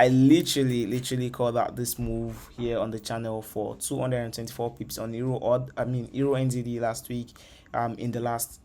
I literally called out this move here on the channel for 224 pips on EURNZD last week, in the last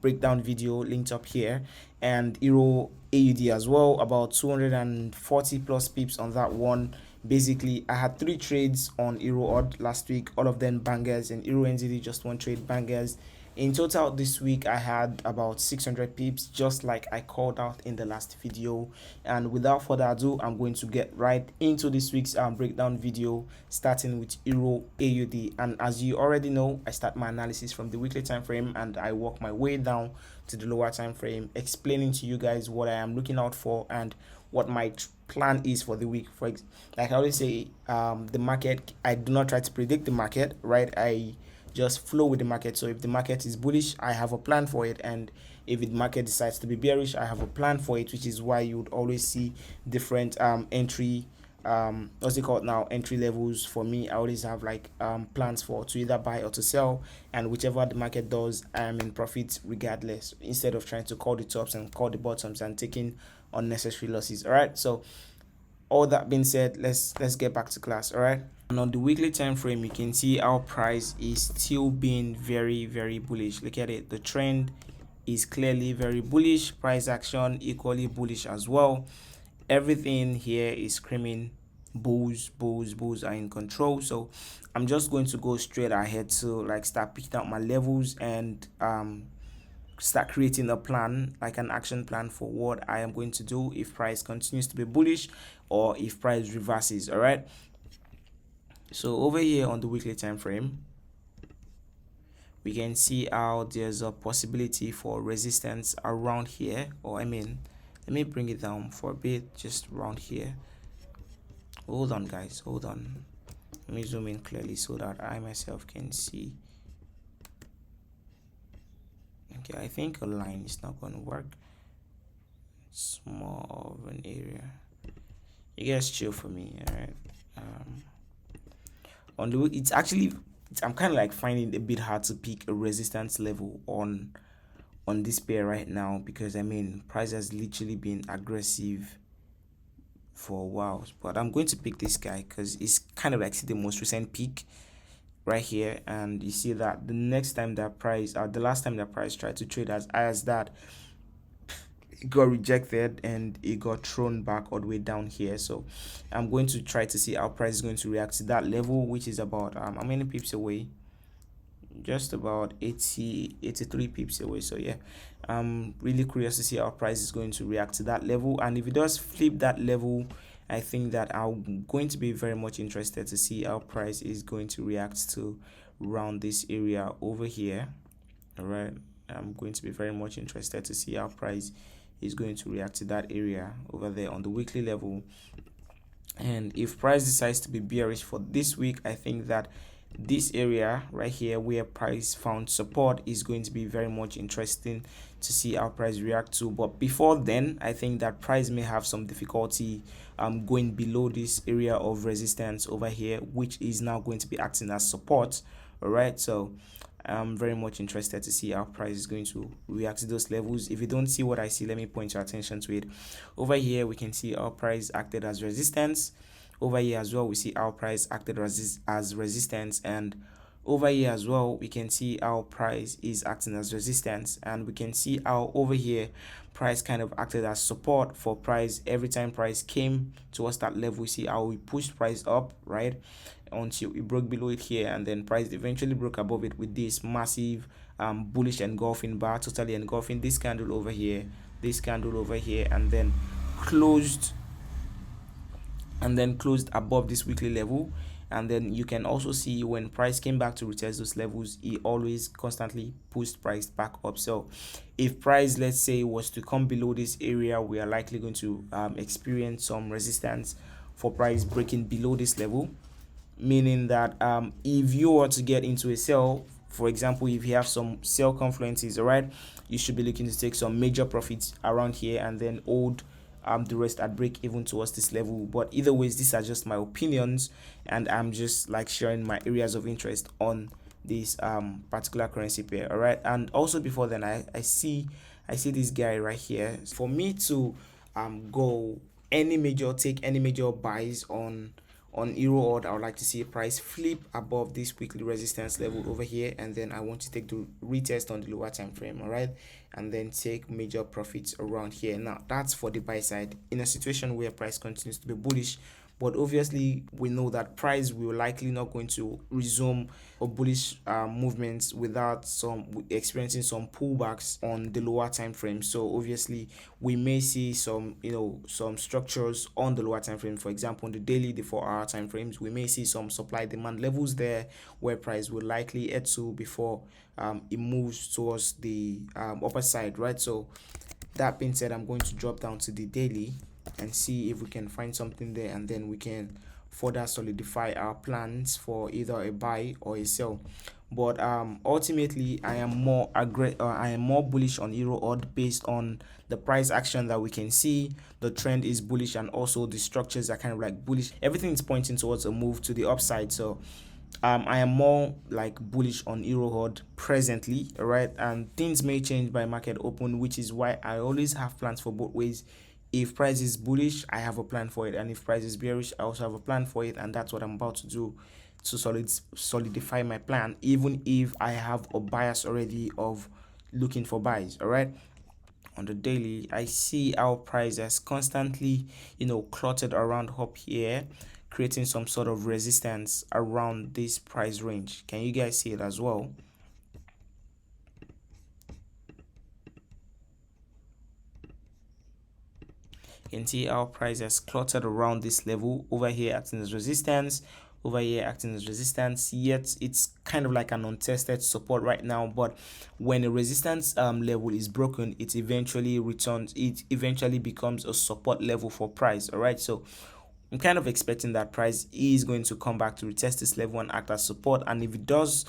breakdown video linked up here, and Euro AUD as well, about 240 plus pips on that one. Basically, I had 3 trades on EURAUD last week, all of them bangers, and EURNZD just 1 trade bangers. In total this week I had about 600 pips, just like I called out in the last video. And without further ado, I'm going to get right into this week's breakdown video, starting with Euro AUD. And as you already know, I start my analysis from the weekly time frame and I work my way down to the lower time frame, explaining to you guys what I am looking out for and what my plan is for the week. For like I always say, the market, I do not try to predict the market, right? I just flow with the market. So if the market is bullish, I have a plan for it, and if the market decides to be bearish, I have a plan for it, which is why you would always see different entry what's it called now, entry levels. For me, I always have like plans for to either buy or to sell, and whichever the market does, I am in profit regardless, instead of trying to call the tops and call the bottoms and taking unnecessary losses. All right, so all that being said, let's get back to class. All right, and on the weekly time frame, you can see our price is still being very bullish. Look at it, the trend is clearly very bullish, price action equally bullish as well. Everything here is screaming bulls are in control. So I'm just going to go straight ahead to like start picking out my levels and start creating a plan, like an action plan for what I am going to do if price continues to be bullish or if price reverses. All right, so over here on the weekly time frame, we can see how there's a possibility for resistance around here, or I mean, let me bring it down for a bit, just around here. Hold on guys, hold on, let me zoom in clearly so that I myself can see. Okay, I think a line is not going to work. It's more of an area. You guys chill for me. All right, on the it's actually, I'm kind of like finding it a bit hard to pick a resistance level on this pair right now, because I mean, price has literally been aggressive for a while. But I'm going to pick this guy because it's kind of like the most recent peak right here, and you see that the next time that price, the last time that price tried to trade as high as that, it got rejected and it got thrown back all the way down here. So I'm going to try to see how price is going to react to that level, which is about how many pips away, just about 83 pips away. So yeah, I'm really curious to see how price is going to react to that level, and if it does flip that level, I think that I'm going to be very much interested to see how price is going to react to around this area over here. All right, I'm going to be very much interested to see how price is going to react to that area over there on the weekly level. And if price decides to be bearish for this week, I think that this area right here where price found support is going to be very much interesting to see how price react to. But before then, I think that price may have some difficulty going below this area of resistance over here, which is now going to be acting as support. All right, so I'm very much interested to see how price is going to react to those levels. If you don't see what I see, let me point your attention to it. Over here we can see how price acted as resistance. Over here as well, we see how price acted as resistance, and over here as well, we can see how price is acting as resistance, and we can see how over here price kind of acted as support for price. Every time price came towards that level, we see how we pushed price up, right, until it broke below it here, and then price eventually broke above it with this massive bullish engulfing bar, totally engulfing this candle over here, this candle over here, and then closed above this weekly level. And then you can also see when price came back to retest those levels, it always constantly pushed price back up. So if price, let's say, was to come below this area, we are likely going to experience some resistance for price breaking below this level, meaning that if you were to get into a sell, for example, if you have some sell confluences, all right, you should be looking to take some major profits around here and then hold the rest at break even towards this level. But either ways, these are just my opinions, and I'm just like sharing my areas of interest on this particular currency pair. All right, and also before then, I see this guy right here. For me to go take any major buys on EURAUD. I would like to see a price flip above this weekly resistance level over here, and then I want to take the retest on the lower time frame, all right, and then take major profits around here. Now that's for the buy side in a situation where price continues to be bullish, but obviously we know that price will likely not going to resume a bullish movements without experiencing some pullbacks on the lower time frame. So obviously we may see some some structures on the lower time frame. For example, on the daily, the 4-hour time frames, we may see some supply demand levels there where price will likely head to before it moves towards the upper side, right? So that being said, I'm going to drop down to the daily and see if we can find something there, and then we can further solidify our plans for either a buy or a sell. But ultimately I am more bullish on EURAUD based on the price action that we can see. The trend is bullish, and also the structures are kind of like bullish. Everything is pointing towards a move to the upside. So I am more like bullish on EURAUD presently, all right? And things may change by market open, which is why I always have plans for both ways. If price is bullish, I have a plan for it, and if price is bearish, I also have a plan for it, and that's what I'm about to do to solidify my plan, even if I have a bias already of looking for buys, all right? On the daily, I see our price has constantly cluttered around up here, creating some sort of resistance around this price range. Can you guys see it as well? You can see our price has cluttered around this level over here, acting as resistance, over here acting as resistance, yet it's kind of like an untested support right now. But when a resistance level is broken, it eventually becomes a support level for price, all right? So I'm kind of expecting that price is going to come back to retest this level and act as support, and if it does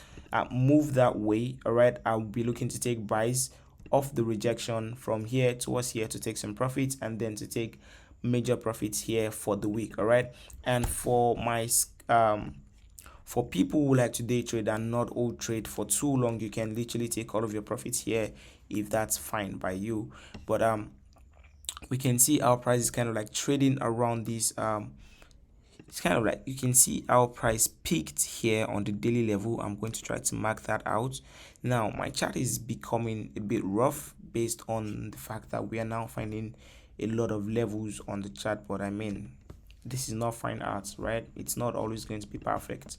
move that way, all right, I'll be looking to take buys off the rejection from here towards here to take some profits, and then to take major profits here for the week, all right? And for my for people who like to day trade and not hold trade for too long, you can literally take all of your profits here if that's fine by you. But we can see our price is kind of like trading around this it's kind of like, you can see our price peaked here on the daily level. I'm going to try to mark that out. Now my chart is becoming a bit rough based on the fact that we are now finding a lot of levels on the chart, but I mean, this is not fine art, right? It's not always going to be perfect.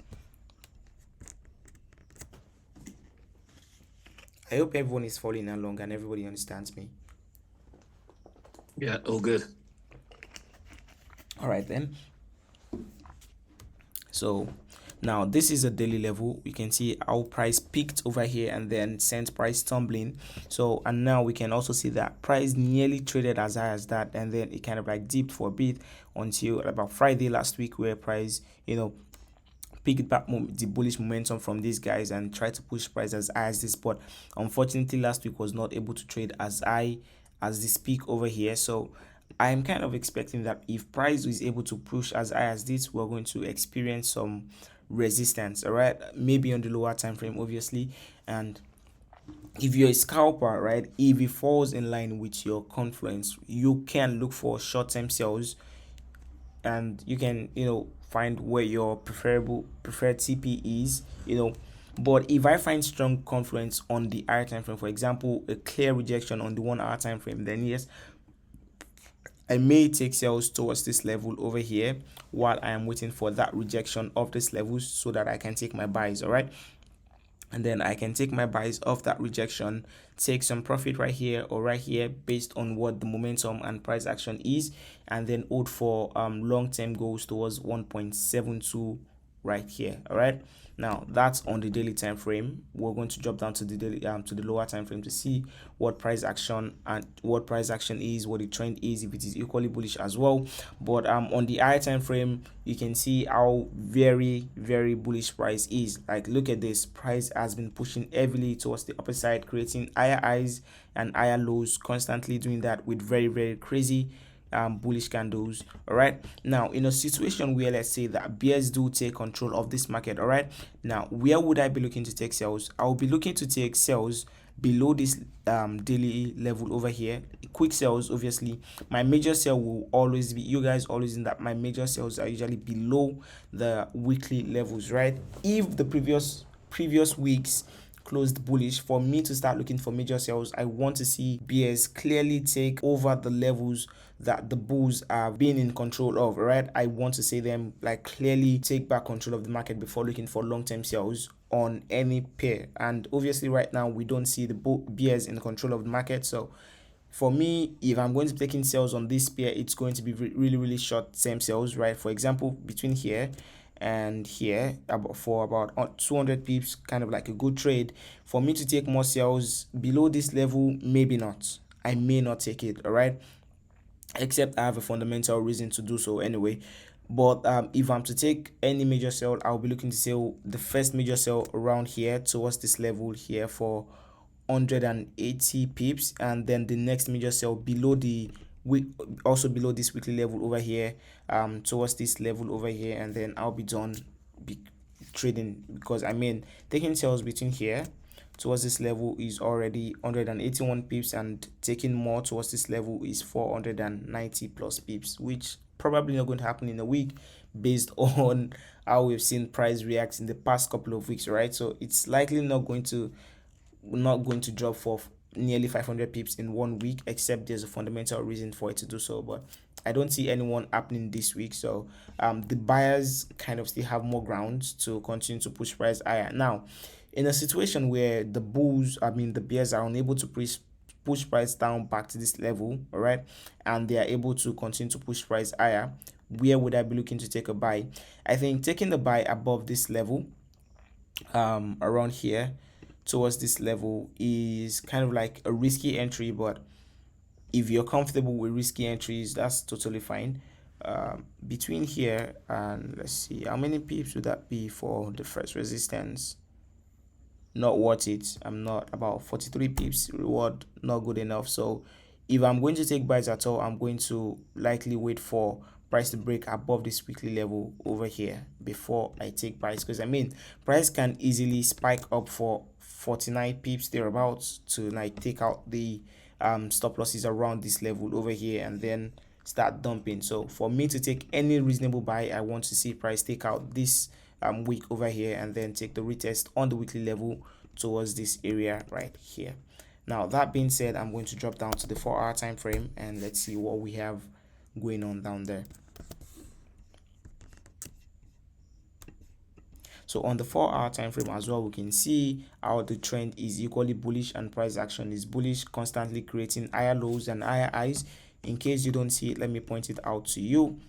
I hope everyone is following along and everybody understands me. Yeah, all good. All right then. So now this is a daily level. You can see our price peaked over here and then sent price tumbling. So, and now we can also see that price nearly traded as high as that, and then it kind of like dipped for a bit until about Friday last week, where price picked back the bullish momentum from these guys and tried to push price as high as this. But unfortunately last week was not able to trade as high as this peak over here. So I'm kind of expecting that if price is able to push as high as this, we're going to experience some resistance, all right, maybe on the lower time frame obviously. And if you're a scalper, right, if it falls in line with your confluence, you can look for short-term sales, and you can find where your preferred TP is, but if I find strong confluence on the higher time frame, for example a clear rejection on the 1 hour time frame, then yes, I may take sales towards this level over here while I am waiting for that rejection of this level, so that I can take my buys, all right? And then I can take my buys off that rejection, take some profit right here or right here based on what the momentum and price action is, and then hold for long-term goals towards 1.72 right here, all right? Now that's on the daily time frame. We're going to drop down to the daily to the lower time frame to see what price action is, what the trend is, if it is equally bullish as well. But on the higher time frame, you can see how very bullish price is. Like, look at this, price has been pushing heavily towards the upper side, creating higher highs and higher lows, constantly doing that with very crazy bullish candles. All right, now in a situation where let's say that bears do take control of this market, all right, now where would I be looking to take sales? I will be looking to take sales below this daily level over here. Quick sells, obviously my major sell will always be, you guys always in that my major sales are usually below the weekly levels, right? If the previous weeks closed bullish, for me to start looking for major sales, I want to see bears clearly take over the levels that the bulls are being in control of, right? I want to see them like clearly take back control of the market before looking for long-term sales on any pair. And obviously right now we don't see the bears in control of the market, so for me, if I'm going to be taking sales on this pair, it's going to be really short term sales, right? For example, between here and here, for about 200 pips, kind of like a good trade. For me to take more sales below this level, maybe not. I may not take it, all right, except I have a fundamental reason to do so anyway. But if I'm to take any major sell, I'll be looking to sell the first major sell around here towards this level here for 180 pips, and then the next major sell below the week, also below this weekly level over here, towards this level over here, and then I'll be done trading, because I mean taking sales between here towards this level is already 181 pips, and taking more towards this level is 490 plus pips, which probably not going to happen in a week based on how we've seen price react in the past couple of weeks, right? So it's likely not going to drop for nearly 500 pips in 1 week, except there's a fundamental reason for it to do so. But I don't see anyone happening this week, so the buyers kind of still have more grounds to continue to push price higher. Now, in a situation where the bears are unable to push price down back to this level, all right, and they are able to continue to push price higher, where would I be looking to take a buy? I think taking the buy above this level, around here towards this level, is kind of like a risky entry, but if you're comfortable with risky entries, that's totally fine. Between here and, let's see, how many pips would that be for the first resistance? Not worth it. I'm not, about 43 pips reward, not good enough. So if I'm going to take buys at all, I'm going to likely wait for price to break above this weekly level over here before I take price, because I mean price can easily spike up for 49 pips thereabouts to like take out the stop losses around this level over here and then start dumping. So for me to take any reasonable buy, I want to see price take out this week over here and then take the retest on the weekly level towards this area right here. Now that being said, I'm going to drop down to the 4-hour time frame and let's see what we have going on down there. So on the 4-hour time frame as well, we can see how the trend is equally bullish and price action is bullish, constantly creating higher lows and higher highs. In case you don't see it, let me point it out to you.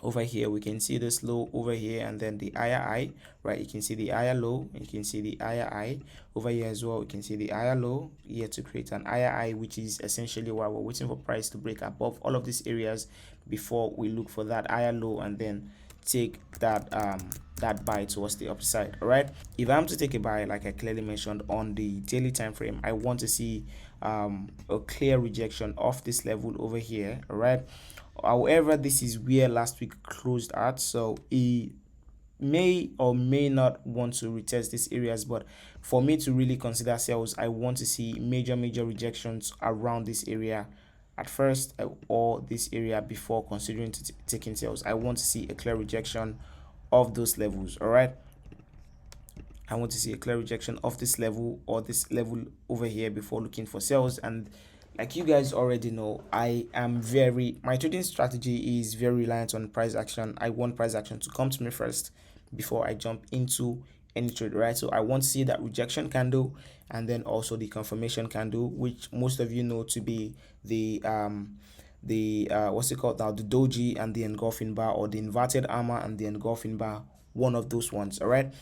Over here we can see this low over here and then the higher high, right? You can see the higher low, you can see the higher high over here as well. You can see the higher low here to create an higher high, which is essentially why we're waiting for price to break above all of these areas before we look for that higher low and then take that buy towards the upside. All right, if I'm to take a buy, like I clearly mentioned on the daily time frame, I want to see a clear rejection of this level over here. All right, however, this is where last week closed at, so it may or may not want to retest these areas, but for me to really consider sales, I want to see major rejections around this area at first, or this area before considering taking sales. I want to see a clear rejection of those levels. All right, I want to see a clear rejection of this level or this level over here before looking for sales. And like you guys already know, my trading strategy is very reliant on price action. I want price action to come to me first before I jump into any trade, right? So I want to see that rejection candle and then also the confirmation candle, which most of you know to be the what's it called now, the doji and the engulfing bar, or the inverted armor and the engulfing bar, one of those ones. All right,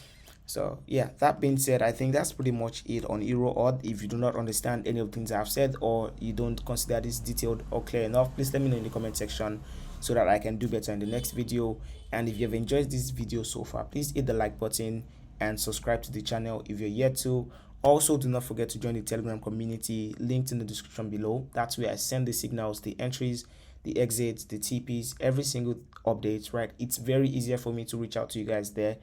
so yeah, that being said, I think that's pretty much it on EURAUD. If you do not understand any of the things I've said, or you don't consider this detailed or clear enough, please let me know in the comment section so that I can do better in the next video. And if you have enjoyed this video so far, please hit the like button and subscribe to the channel if you're yet to. Also, do not forget to join the Telegram community, linked in the description below. That's where I send the signals, the entries, the exits, the TPs, every single update, right? It's very easier for me to reach out to you guys there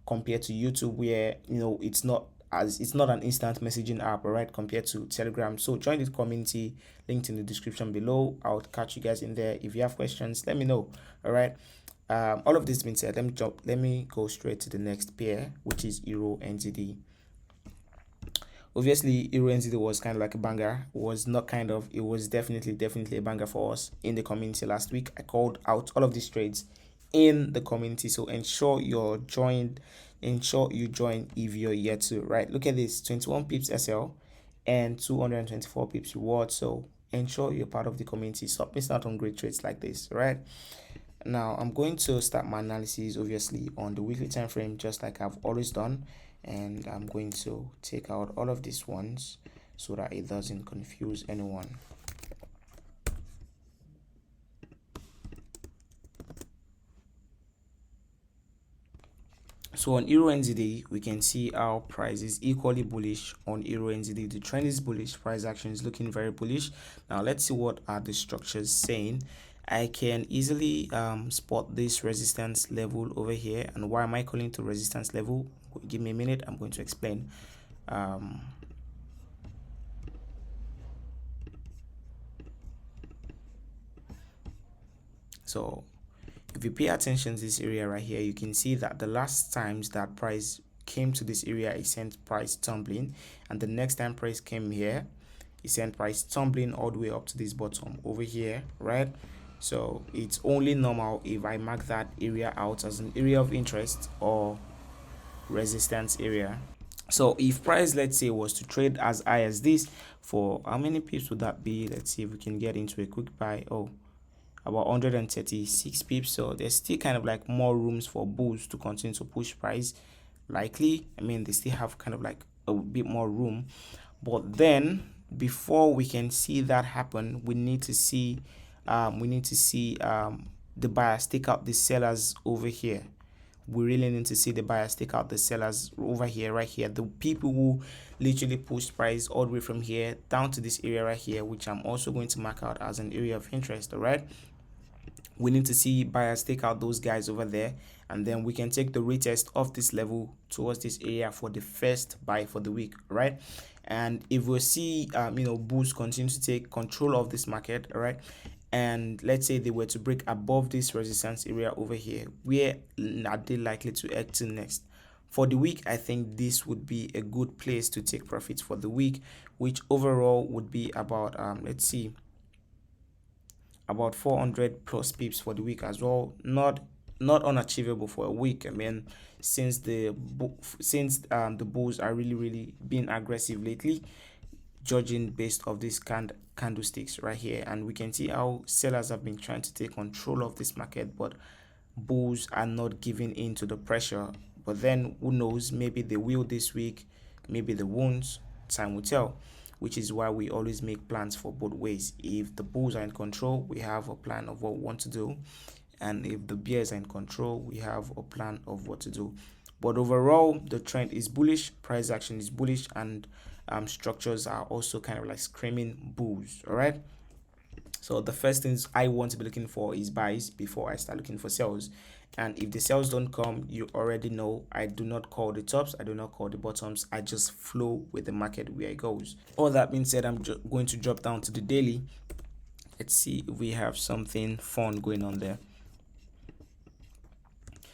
compared to YouTube, where it's not as it's not an instant messaging app, all right, compared to Telegram. So join this community, linked in the description below. I'll catch you guys in there. If you have questions, let me know. All right. All of this being said, let me go straight to the next pair, which is EURNZD. Obviously, EURNZD was kind of like a banger. Was not kind of, it was definitely a banger for us in the community last week. I called out all of these trades in the community, so ensure you join if you're yet to. Right, look at this: 21 pips SL and 224 pips reward. So ensure you're part of the community. Stop missing out on great trades like this. Right, now I'm going to start my analysis obviously on the weekly time frame, just like I've always done, and I'm going to take out all of these ones so that it doesn't confuse anyone. So on EURNZD, we can see our price is equally bullish on EURNZD. The trend is bullish, price action is looking very bullish. Now let's see what are the structures saying. I can easily spot this resistance level over here. And why am I calling to resistance level? Give me a minute, I'm going to explain. So if you pay attention to this area right here, you can see that the last times that price came to this area, it sent price tumbling, and the next time price came here, it sent price tumbling all the way up to this bottom over here, right? So it's only normal if I mark that area out as an area of interest or resistance area. So if price, let's say, was to trade as high as this, for how many pips would that be? Let's see if we can get into a quick buy. Oh, about 136 pips. So there's still kind of like more rooms for bulls to continue to push price. Likely, I mean, they still have kind of like a bit more room, but then before we can see that happen, we need to see the buyers take out the sellers over here. We really need to see the buyers take out the sellers over here, right here, the people who literally pushed price all the way from here down to this area right here, which I'm also going to mark out as an area of interest. All right, we need to see buyers take out those guys over there, and then we can take the retest of this level towards this area for the first buy for the week, right? And if we see bulls continue to take control of this market, all right, and let's say they were to break above this resistance area over here, where are they likely to exit next? For the week, I think this would be a good place to take profits for the week, which overall would be about let's see, about 400 plus pips for the week as well. Not unachievable for a week. I mean, since the bulls are really being aggressive lately, judging based off these candlesticks right here, and we can see how sellers have been trying to take control of this market, but bulls are not giving in to the pressure. But then who knows, maybe they will this week, maybe they won't. Time will tell, which is why we always make plans for both ways. If the bulls are in control, we have a plan of what we want to do, and if the bears are in control, we have a plan of what to do. But overall, the trend is bullish, price action is bullish, and structures are also kind of like screaming bulls. All right, so the first things I want to be looking for is buys before I start looking for sells. And if the sales don't come, you already know I do not call the tops, I do not call the bottoms, I just flow with the market where it goes. All that being said, I'm going to drop down to the daily. Let's see if we have something fun going on there.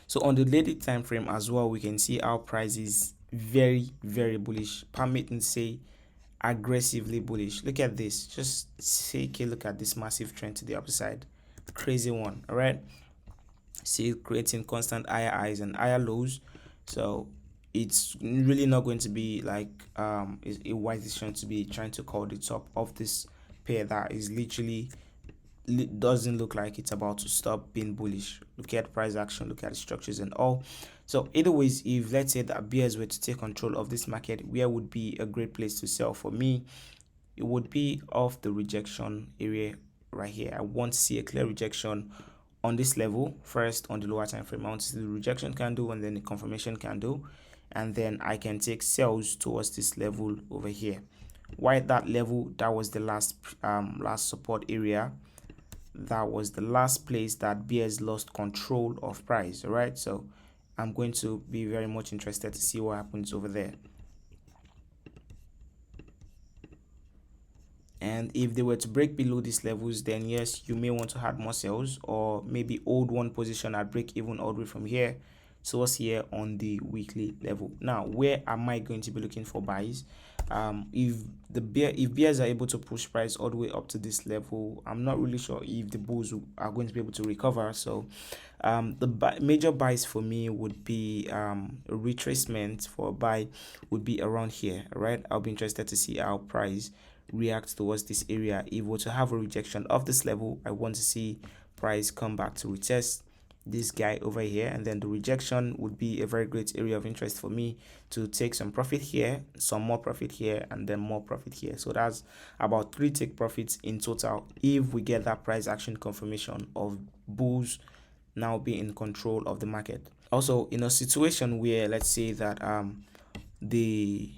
So on the daily time frame as well, we can see our price is very bullish. Permit me to say aggressively bullish. Look at this, just take a look at this massive trend to the upside, crazy one. All right, see it creating constant higher highs and higher lows. So it's really not going to be like a wise decision to be trying to call the top of this pair that is literally doesn't look like it's about to stop being bullish. Look at price action, look at the structures and all. So either ways, if let's say that bears were to take control of this market, where would be a great place to sell for me? It would be off the rejection area right here. I want to see a clear rejection on this level first. On the lower time frame, I want to see the rejection candle and then the confirmation candle, and then I can take sales towards this level over here. Why that level? That was the last support area. That was the last place that bears lost control of price. All right, so I'm going to be very much interested to see what happens over there. And if they were to break below these levels, then yes, you may want to add more sales, or maybe hold one position at break even all the way from here towards here on the weekly level. Now, where am I going to be looking for buys? If bears are able to push price all the way up to this level, I'm not really sure if the bulls are going to be able to recover. So the major buys for me would be a retracement for a buy would be around here. Right, I'll be interested to see how price react towards this area. If we're to have a rejection of this level, I want to see price come back to retest this guy over here, and then the rejection would be a very great area of interest for me to take some profit here, some more profit here, and then more profit here. So that's about 3 take profits in total if we get that price action confirmation of bulls now being in control of the market. Also, in a situation where let's say that the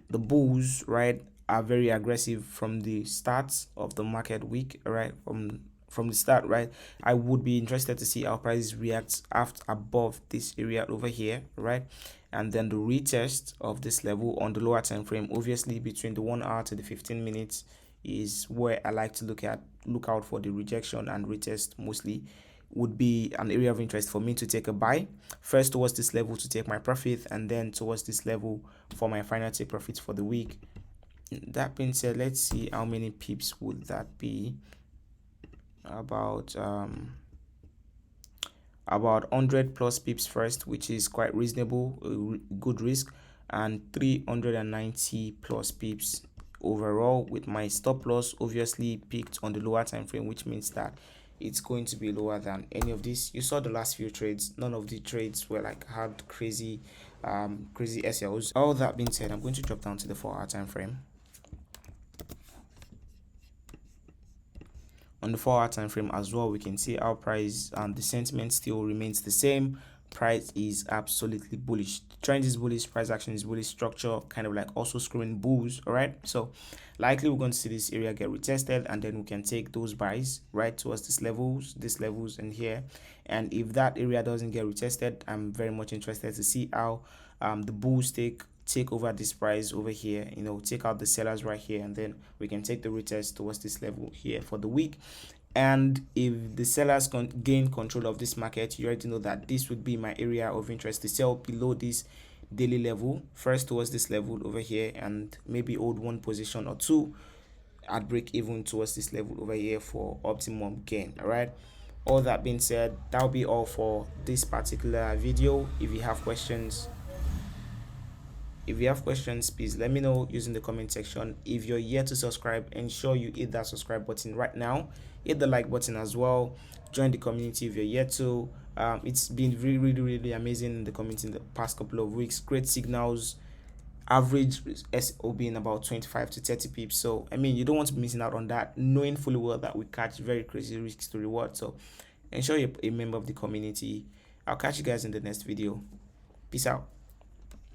bulls, right, are very aggressive from the start of the market week, right, from the start, right, I would be interested to see how prices react after above this area over here, right, and then the retest of this level on the lower time frame, obviously between the 1 hour to the 15 minutes is where I like to look out for the rejection and retest mostly. Would be an area of interest for me to take a buy first towards this level to take my profit, and then towards this level for my final take profits for the week. That being said, let's see how many pips would that be. About 100 plus pips first, which is quite reasonable, good risk, and 390 plus pips overall, with my stop loss obviously picked on the lower time frame, which means that it's going to be lower than any of this. You saw the last few trades, none of the trades were like had crazy SLs. All that being said, I'm going to drop down to the 4-hour time frame. On the 4-hour time frame as well, we can see our price and the sentiment still remains the same. Price is absolutely bullish, trend is bullish, price action is bullish, structure kind of like also screwing bulls. All right, so likely we're going to see this area get retested, and then we can take those buys right towards these levels and here. And if that area doesn't get retested, I'm very much interested to see how the bulls take over this price over here, take out the sellers right here, and then we can take the retest towards this level here for the week. And if the sellers gain control of this market, you already know that this would be my area of interest to sell below this daily level first towards this level over here, and maybe hold one position or two at break even towards this level over here for optimum gain. All right, all that being said, that'll be all for this particular video. If you have questions, please let me know using the comment section. If you're yet to subscribe, ensure you hit that subscribe button right now. Hit the like button as well. Join the community if you're yet to. It's been really amazing in the community in the past couple of weeks. Great signals, average SOB in about 25 to 30 pips. So I mean, you don't want to be missing out on that, knowing fully well that we catch very crazy risks to reward. So ensure you're a member of the community. I'll catch you guys in the next video. Peace out.